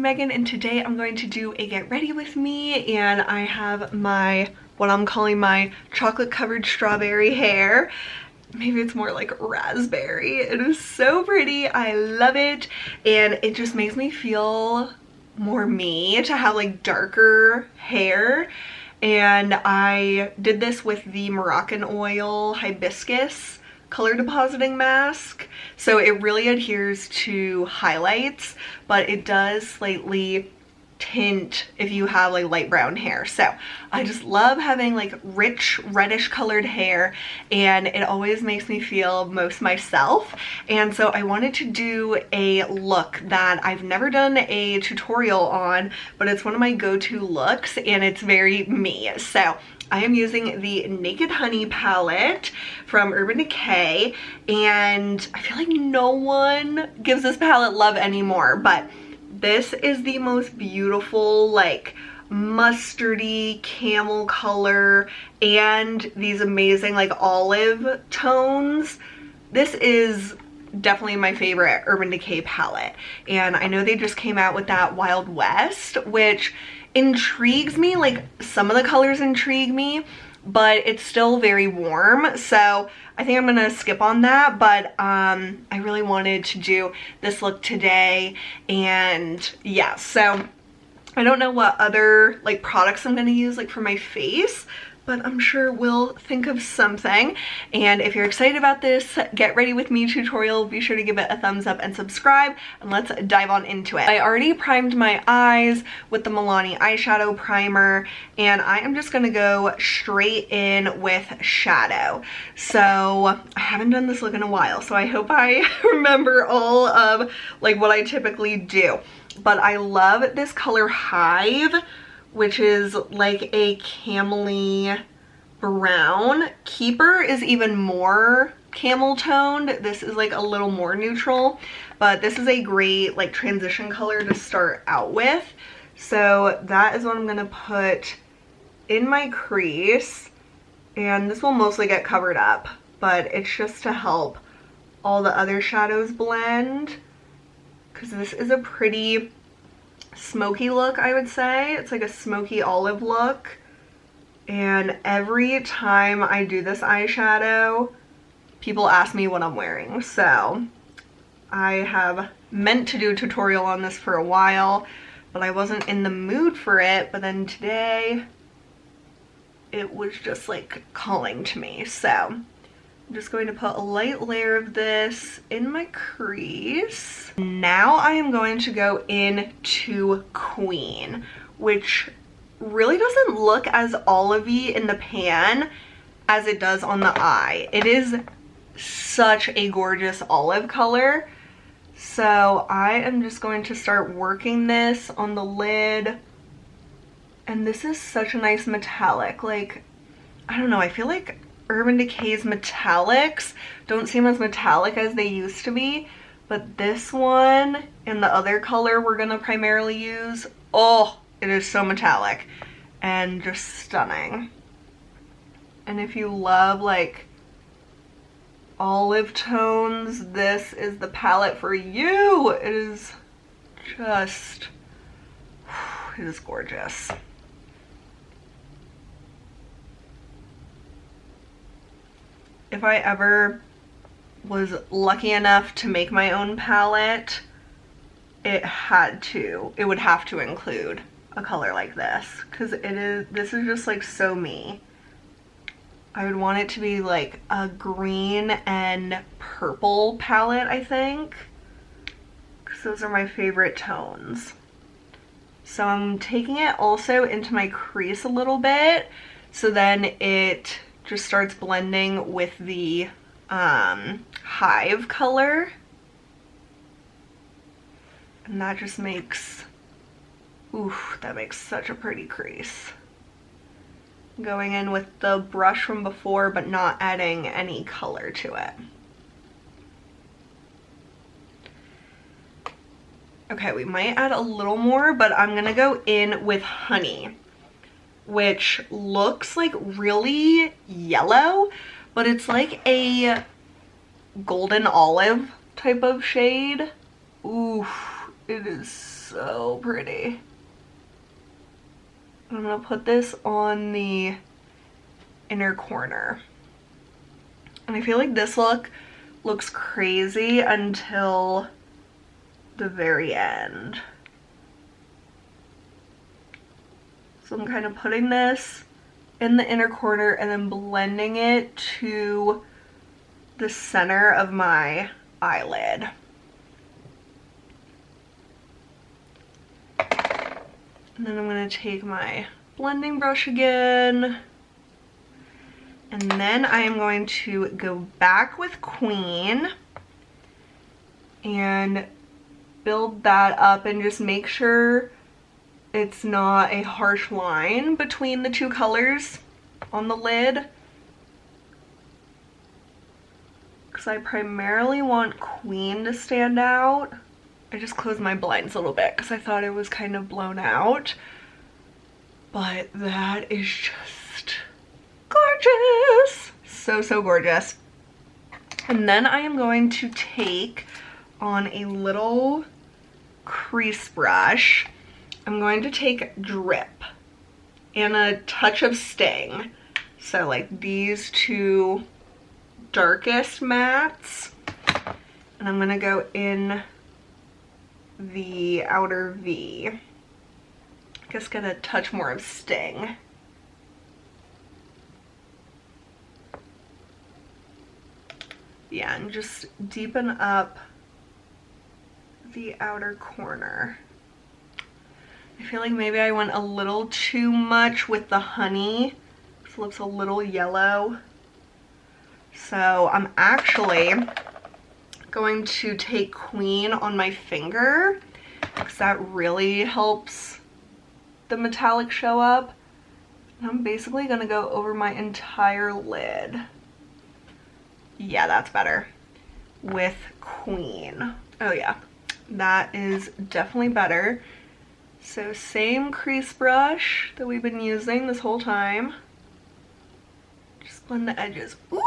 Megan, and today I'm going to do a get ready with me, and I have my, what I'm calling my chocolate covered strawberry hair. Maybe it's more like raspberry. It is so pretty. I love it, and it just makes me feel more me to have like darker hair. And I did this with the Moroccan oil hibiscus color depositing mask, so it really adheres to highlights, but it does slightly tint if you have like light brown hair. So I just love having like rich reddish colored hair, and it always makes me feel most myself. And so I wanted to do a look that I've never done a tutorial on, but it's one of my go-to looks and it's very me. So I am using the Naked Honey palette from Urban Decay, and I feel like no one gives this palette love anymore, but this is the most beautiful, like mustardy camel color and these amazing like olive tones. This is definitely my favorite Urban Decay palette, and I know they just came out with that Wild West, which intrigues me. Like some of the colors intrigue me, but it's still very warm, so I think I'm gonna skip on that. But I really wanted to do this look today, and yeah, so I don't know what other like products I'm gonna use like for my face, but I'm sure we'll think of something. And if you're excited about this get ready with me tutorial, be sure to give it a thumbs up and subscribe, and let's dive on into it. I already primed my eyes with the Milani eyeshadow primer, and I am just gonna go straight in with shadow. So I haven't done this look in a while, so I hope I remember all of like what I typically do. But I love this color Hive, which is like a camely brown. Keeper is even more camel toned. This is like a little more neutral, but this is a great like transition color to start out with. So that is what I'm gonna put in my crease, and this will mostly get covered up, but it's just to help all the other shadows blend, because this is a pretty smoky look, I would say. It's like a smoky olive look, and every time I do this eyeshadow people ask me what I'm wearing. So I have meant to do a tutorial on this for a while, but I wasn't in the mood for it. But then today it was just like calling to me, so I'm just going to put a light layer of this in my crease. Now I am going to go into Queen, which really doesn't look as olivey in the pan as it does on the eye. It is such a gorgeous olive color. So I am just going to start working this on the lid. And this is such a nice metallic. Like, I don't know, I feel like Urban Decay's metallics don't seem as metallic as they used to be, but this one and the other color we're gonna primarily use, oh, it is so metallic and just stunning. And if you love like olive tones, this is the palette for you. It is just, it is gorgeous. If I ever was lucky enough to make my own palette, it would have to include a color like this, because this is just like so me. I would want it to be like a green and purple palette, I think, because those are my favorite tones. So I'm taking it also into my crease a little bit, so then it just starts blending with the Hive color, and that just makes, oof, that makes such a pretty crease. Going in with the brush from before, but not adding any color to it. Okay, we might add a little more, but I'm gonna go in with Honey, which looks like really yellow, but it's like a golden olive type of shade. Ooh, it is so pretty. I'm gonna put this on the inner corner. And I feel like this look looks crazy until the very end. So I'm kind of putting this in the inner corner and then blending it to the center of my eyelid. And then I'm going to take my blending brush again. And then I am going to go back with Queen and build that up and just make sure it's not a harsh line between the two colors on the lid. Because I primarily want Queen to stand out. I just closed my blinds a little bit because I thought it was kind of blown out. But that is just gorgeous. So, so gorgeous. And then I am going to take on a little crease brush. I'm going to take Drip and a touch of Sting. So like these two darkest mattes. And I'm gonna go in the outer V. Just get a touch more of Sting. Yeah, and just deepen up the outer corner. I feel like maybe I went a little too much with the honey. This looks a little yellow. So I'm actually going to take Queen on my finger because that really helps the metallic show up. And I'm basically gonna go over my entire lid. Yeah, that's better with Queen. Oh yeah, that is definitely better. So same crease brush that we've been using this whole time. Just blend the edges. Ooh,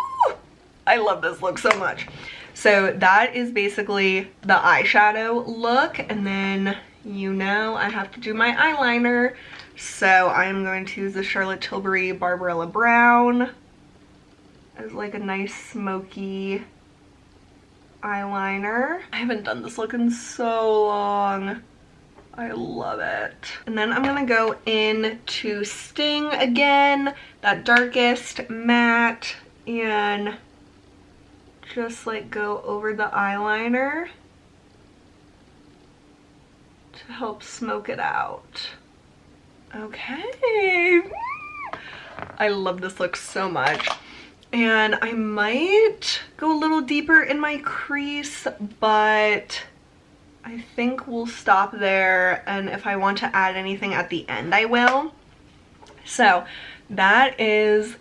I love this look so much. So that is basically the eyeshadow look. And then, you know, I have to do my eyeliner. So I'm going to use the Charlotte Tilbury Barbarella Brown as like a nice smoky eyeliner. I haven't done this look in so long. I love it. And then I'm gonna go in to Sting again, that darkest matte, and just like go over the eyeliner to help smoke it out. Okay. I love this look so much. And I might go a little deeper in my crease, but I think we'll stop there, and if I want to add anything at the end, I will. So that is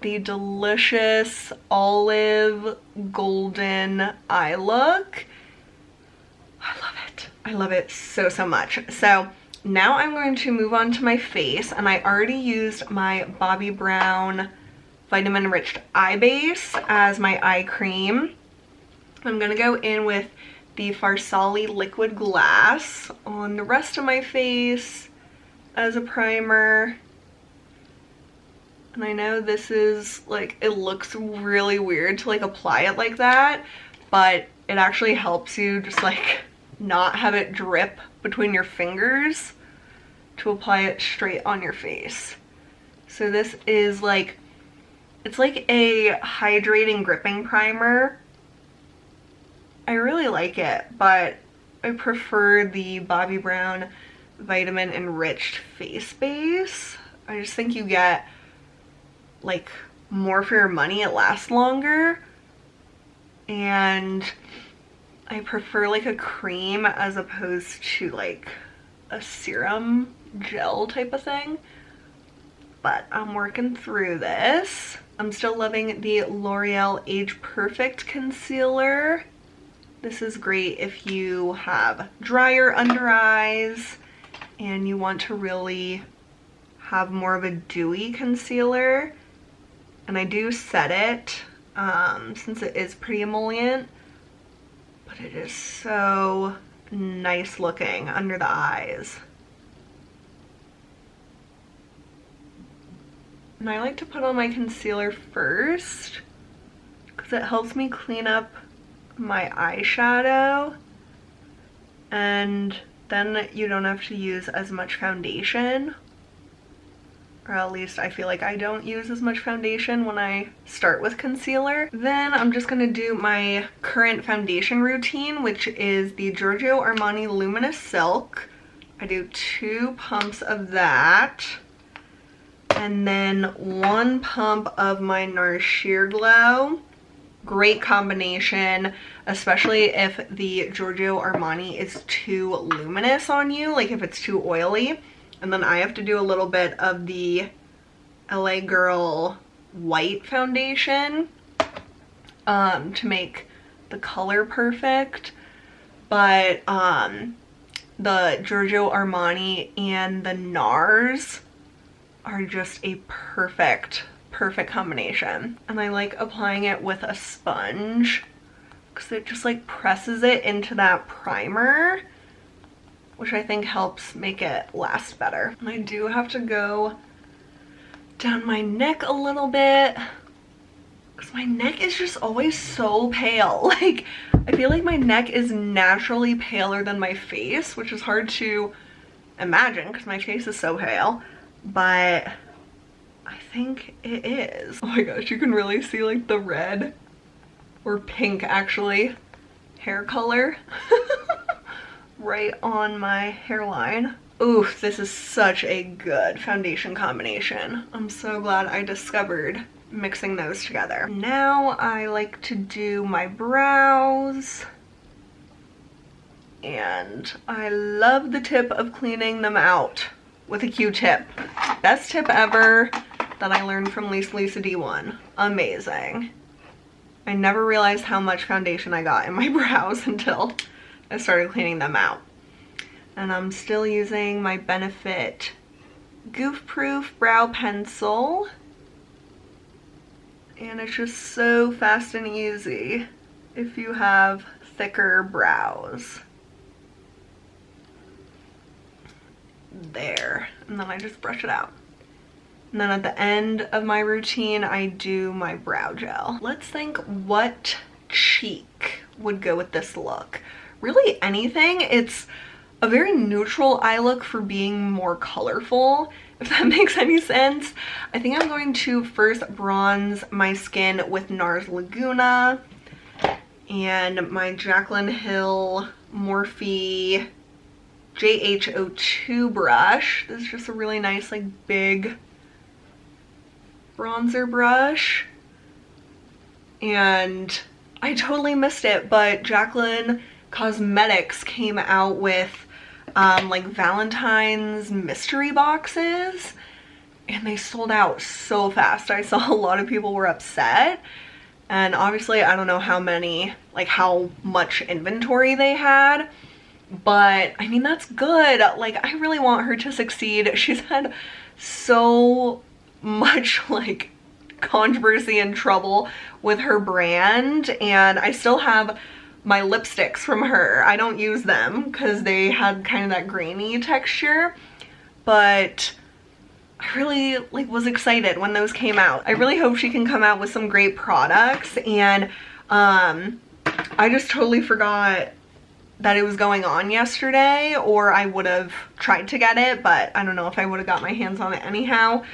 the delicious olive golden eye look. I love it. I love it so, so much. So now I'm going to move on to my face, and I already used my Bobbi Brown Vitamin Enriched Eye Base as my eye cream. I'm gonna go in with the Farsali Liquid Glass on the rest of my face as a primer. And I know this is like, it looks really weird to like apply it like that, but it actually helps you just like not have it drip between your fingers to apply it straight on your face. So this is like, it's like a hydrating gripping primer. I really like it, but I prefer the Bobbi Brown Vitamin Enriched Face Base. I just think you get like more for your money, it lasts longer, and I prefer like a cream as opposed to like a serum gel type of thing. But I'm working through this. I'm still loving the L'Oreal Age Perfect Concealer. This is great if you have drier under eyes and you want to really have more of a dewy concealer. And I do set it since it is pretty emollient, but it is so nice looking under the eyes. And I like to put on my concealer first because it helps me clean up my eyeshadow, and then you don't have to use as much foundation. Or at least I feel like I don't use as much foundation when I start with concealer. Then I'm just gonna do my current foundation routine, which is the Giorgio Armani Luminous Silk. I do 2 pumps of that. And then 1 pump of my NARS Sheer Glow. Great combination, especially if the Giorgio Armani is too luminous on you, like if it's too oily. And then I have to do a little bit of the LA Girl white foundation to make the color perfect. But the Giorgio Armani and the NARS are just a perfect combination. And I like applying it with a sponge because it just like presses it into that primer, which I think helps make it last better. And I do have to go down my neck a little bit because my neck is just always so pale. Like, I feel like my neck is naturally paler than my face, which is hard to imagine because my face is so pale, but I think it is. Oh my gosh, you can really see like the red or pink actually hair color right on my hairline. Oof, this is such a good foundation combination. I'm so glad I discovered mixing those together. Now I like to do my brows, and I love the tip of cleaning them out with a Q-tip. Best tip ever that I learned from Lisa D1. Amazing. I never realized how much foundation I got in my brows until I started cleaning them out. And I'm still using my Benefit Goof Proof Brow Pencil. And it's just so fast and easy if you have thicker brows. There. And then I just brush it out. And then at the end of my routine, I do my brow gel. Let's think what cheek would go with this look. Really anything. It's a very neutral eye look for being more colorful, if that makes any sense. I think I'm going to first bronze my skin with NARS Laguna and my Jaclyn Hill Morphe JH02 brush. This is just a really nice, like, big bronzer brush. And I totally missed it, but Jaclyn Cosmetics came out with like Valentine's mystery boxes, and they sold out so fast. I saw a lot of people were upset, and obviously I don't know how many, like how much inventory they had, but I mean, that's good. Like, I really want her to succeed. She's had so much like controversy and trouble with her brand, and I still have my lipsticks from her. I don't use them because they had kind of that grainy texture, but I really like was excited when those came out. I really hope she can come out with some great products, and I just totally forgot that it was going on yesterday, or I would have tried to get it, but I don't know if I would have got my hands on it anyhow.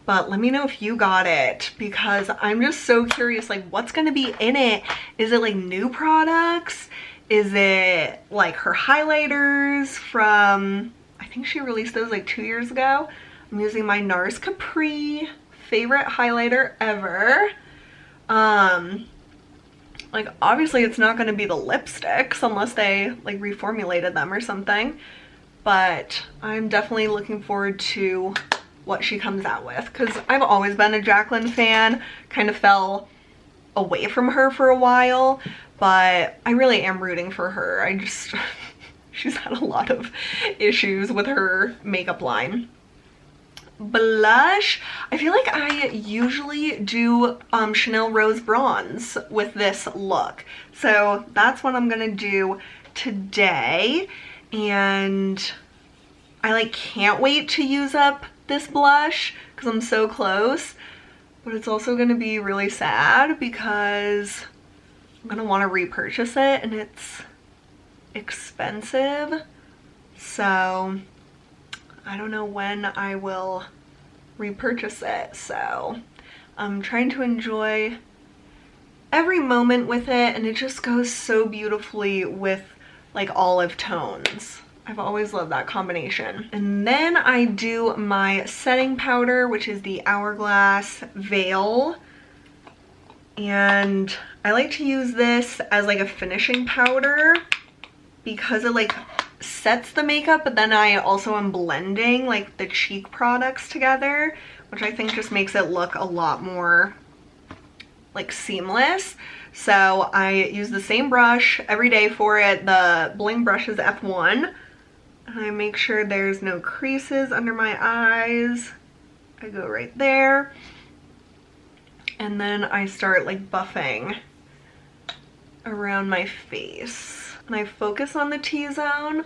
But let me know if you got it, because I'm just so curious, like, what's gonna be in it? Is it like new products? Is it like her highlighters from, I think she released those like 2 years ago. I'm using my NARS Capri, favorite highlighter ever. Like, obviously it's not gonna be the lipsticks unless they like reformulated them or something, but I'm definitely looking forward to what she comes out with, because I've always been a Jaclyn fan. Kind of fell away from her for a while, but I really am rooting for her. I just she's had a lot of issues with her makeup line. Blush, I feel like I usually do Chanel Rose Bronze with this look, so that's what I'm gonna do today, and I like can't wait to use up this blush because I'm so close, but it's also going to be really sad because I'm going to want to repurchase it and it's expensive. So I don't know when I will repurchase it. So I'm trying to enjoy every moment with it, and it just goes so beautifully with like olive tones. I've always loved that combination. And then I do my setting powder, which is the Hourglass Veil. And I like to use this as like a finishing powder because it like sets the makeup, but then I also am blending like the cheek products together, which I think just makes it look a lot more like seamless. So I use the same brush every day for it. The bling brush is F1. And I make sure there's no creases under my eyes. I go right there. And then I start like buffing around my face. And I focus on the T-zone,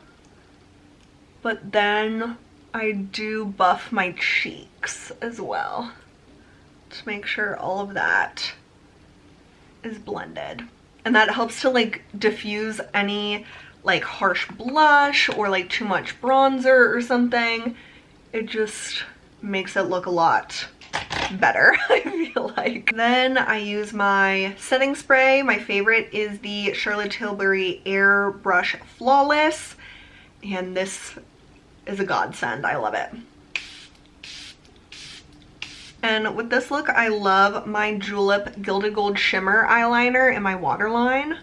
but then I do buff my cheeks as well to make sure all of that is blended. And that helps to like diffuse any like harsh blush or like too much bronzer or something. It just makes it look a lot better, I feel like. Then I use my setting spray. My favorite is the Charlotte Tilbury Airbrush Flawless, and this is a godsend. I love it. And with this look, I love my Julep Gilded Gold Shimmer eyeliner in my waterline.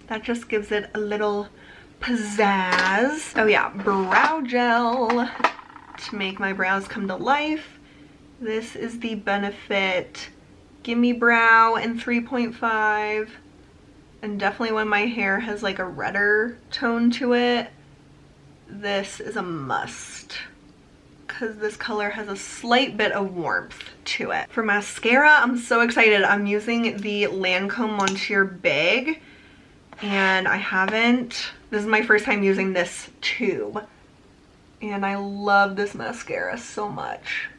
That just gives it a little pizzazz. Oh yeah, brow gel to make my brows come to life. This is the Benefit Gimme Brow in 3.5. And definitely when my hair has like a redder tone to it, this is a must because this color has a slight bit of warmth to it. For mascara, I'm so excited. I'm using the Lancome Montier Big, and this is my first time using this tube, and I love this mascara so much.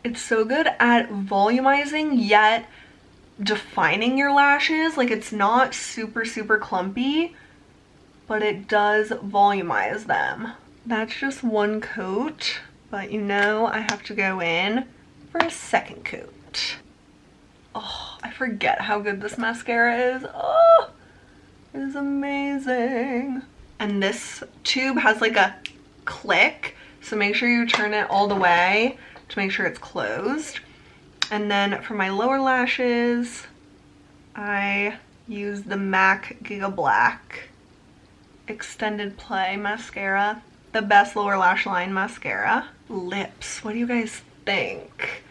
It's so good at volumizing yet defining your lashes. Like, it's not super clumpy, but it does volumize them. That's just one coat, but you know I have to go in for a second coat. Oh, I forget how good this mascara is. Oh, it is amazing. And this tube has like a click, so make sure you turn it all the way to make sure it's closed. And then for my lower lashes, I use the MAC Giga Black Extended Play Mascara. The best lower lash line mascara. Lips, what do you guys think?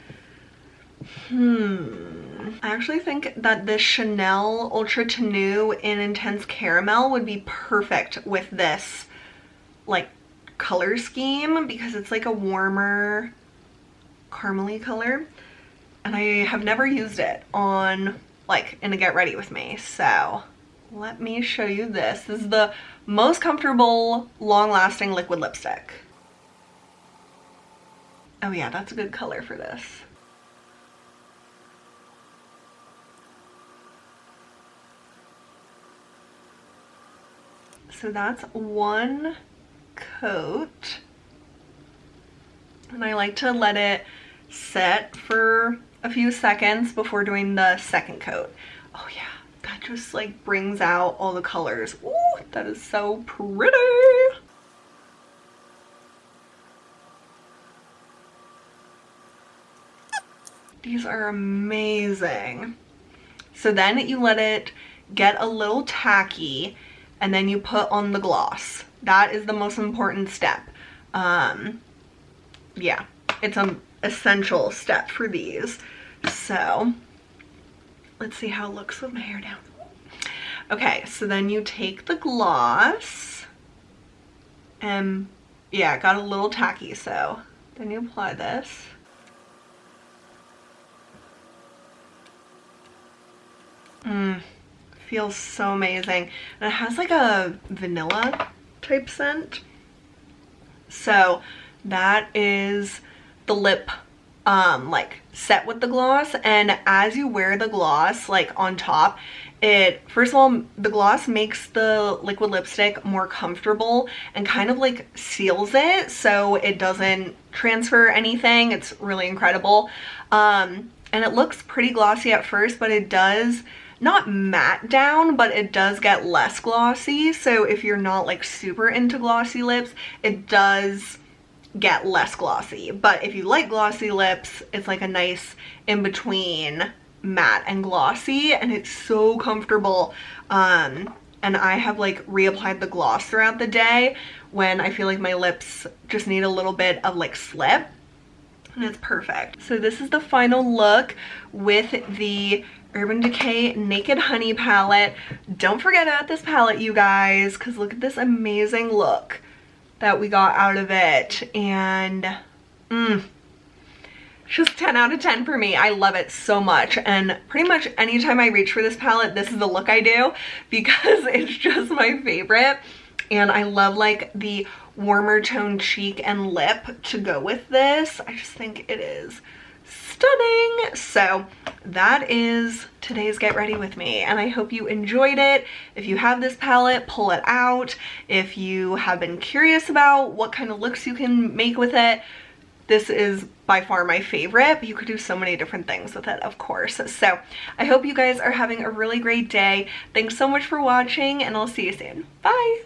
I actually think that this Chanel Ultra Tenue in Intense Caramel would be perfect with this like color scheme because it's like a warmer caramely color, and I have never used it on like in a get ready with me. So let me show you this. This is the most comfortable long-lasting liquid lipstick. Oh yeah, that's a good color for this. So that's one coat, and I like to let it set for a few seconds before doing the second coat. Oh yeah, that just like brings out all the colors. Ooh, that is so pretty. These are amazing. So then you let it get a little tacky, and then you put on the gloss. That is the most important step. Yeah, it's an essential step for these. So let's see how it looks with my hair down. Okay, so then you take the gloss, and yeah, it got a little tacky, so then you apply this. Feels so amazing. And it has like a vanilla type scent. So that is the lip like set with the gloss, and as you wear the gloss like on top, it, first of all, the gloss makes the liquid lipstick more comfortable and kind of like seals it so it doesn't transfer anything. It's really incredible. And it looks pretty glossy at first, but it does not matte down, but it does get less glossy. So if you're not like super into glossy lips, it does get less glossy. But if you like glossy lips, it's like a nice in between matte and glossy, and it's so comfortable. And I have like reapplied the gloss throughout the day when I feel like my lips just need a little bit of like slip, and it's perfect. So this is the final look with the Urban Decay Naked Honey palette. Don't forget about this palette, you guys, because look at this amazing look that we got out of it. And just 10 out of 10 for me. I love it so much, and pretty much anytime I reach for this palette, this is the look I do, because it's just my favorite. And I love like the warmer tone cheek and lip to go with this. I just think it is stunning. So that is today's Get Ready With Me, and I hope you enjoyed it. If you have this palette, pull it out. If you have been curious about what kind of looks you can make with it, this is by far my favorite, but you could do so many different things with it, of course. So I hope you guys are having a really great day. Thanks so much for watching, and I'll see you soon. Bye!